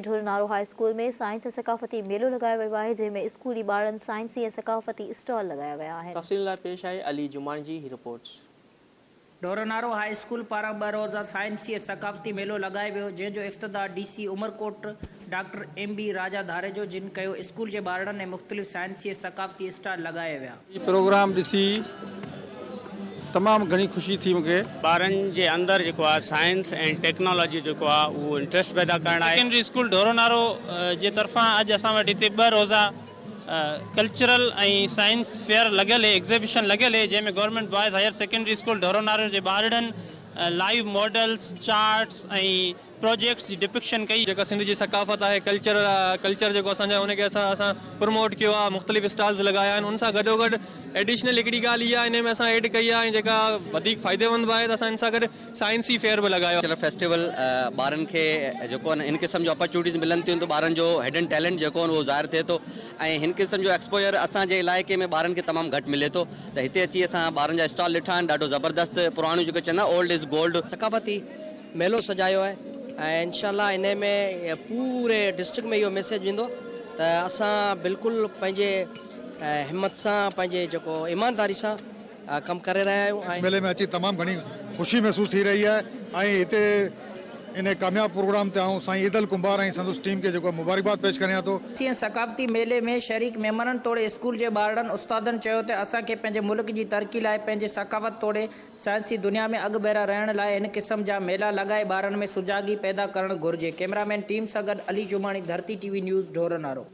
ढोरनारो high school में science ऐं सकाफ़ती मेलो लगायो वियो आहे, जंहिं में स्कूली ॿारनि साइंसी ऐं सकाफ़ती स्टॉल लगाया विया आहिनि। तफ़सील लाइ पेश आहे अली जुमान जी रिपोर्ट्स। ढोरनारो हाई स्कूल पारां 2 रोज़ा साइंसी ऐं सकाफ़ती मेलो लगायो वियो, जंहिंजो इफ़्तिताह DC उमरकोट डॉक्टर MB राजा धारे जो जिन कयो। स्कूल जे ॿारनि ऐं मुख़्तलिफ़ साइंसी ऐं सकाफ़ती स्टॉल लगाया विया। प्रोग्राम ॾिसी तमाम घणी खुशी थी मूंखे। ॿारनि जे अंदरि जेको आहे साइंस ऐं टेक्नोलॉजी जेको आहे उहो इंट्रस्ट पैदा करणु आहे। सेकेंडरी स्कूल ढोरनारो जे तरफ़ां अॼु असां वटि हिते 2 रोज़ा कल्चरल ऐं साइंस फेयर लॻियल आहे, एग्ज़िबिशन लॻियल आहे, जंहिंमें government boys higher secondary school Dhoronaro जे ॿारनि लाइव मॉडल्स चार्ट्स ऐं प्रोजेक्ट्स जी डिपिक्शन कई। जेका सिंध जी सकाफ़त आहे कल्चर जेको असांजा उनखे असां प्रमोट कियो आहे, मुख़्तलिफ़ स्टॉल्स लॻाया आहिनि। उन सां गॾोगॾु एडिशनल हिकिड़ी ॻाल्हि इहा इन में असां ऐड कई आहे, ऐं जेका वधीक फ़ाइदेमंद आहे त असां इन सां गॾु साइंसी फेयर बि लॻायो। कल्चरल फेस्टिवल ॿारनि खे जेको इन क़िस्म जो अपॉर्चुनिटीज़ मिलनि थियूं त ॿारनि जो हिडन टैलेंट जेको उहो ज़ाहिर थिए थो, ऐं हिन क़िस्म जो एक्सपोजर असांजे इलाइक़े में ॿारनि खे तमामु घटि मिले थो। त हिते अची असां ॿारनि जा स्टॉल ॾिठा आहिनि, ॾाढो ज़बरदस्त पुराणियूं जेको चवंदा ओल्ड इज़ गोल्ड सकाफ़ती मेलो सजायो आहे, ऐं इंशाल्लाह इन में पूरे डिस्ट्रिक्ट में इहो मैसेज वेंदो त असां बिल्कुलु पंहिंजे हिम्मत सां पंहिंजे जेको ईमानदारी सां कमु करे रहिया आहियूं। इस मेले में अची तमामु घणी ख़ुशी महसूस थी रही है, ऐं हिते इन कामयाब प्रोग्राम ते आऊं साईं ईदल कुंभार ऐं संदुस टीम के जेको मुबारकबाद पेश करियां थो। सकाफ़ती मेले में शरीक मेहमाननि तोड़े स्कूल जे ॿारनि उस्तादनि चयो त असांखे पंहिंजे मुल्क जी तरक़ी लाइ पंहिंजे सकाफ़त तोड़े साइंसी दुनिया में अॻु ॿेरा रहण लाइ इन क़िस्म जा मेला लॻाए ॿारनि में सुजागी पैदा करणु घुरिजे। कैमरामैन टीम सां गॾु अली जुमानी, धरती TV न्यूज़ ढोरनारो।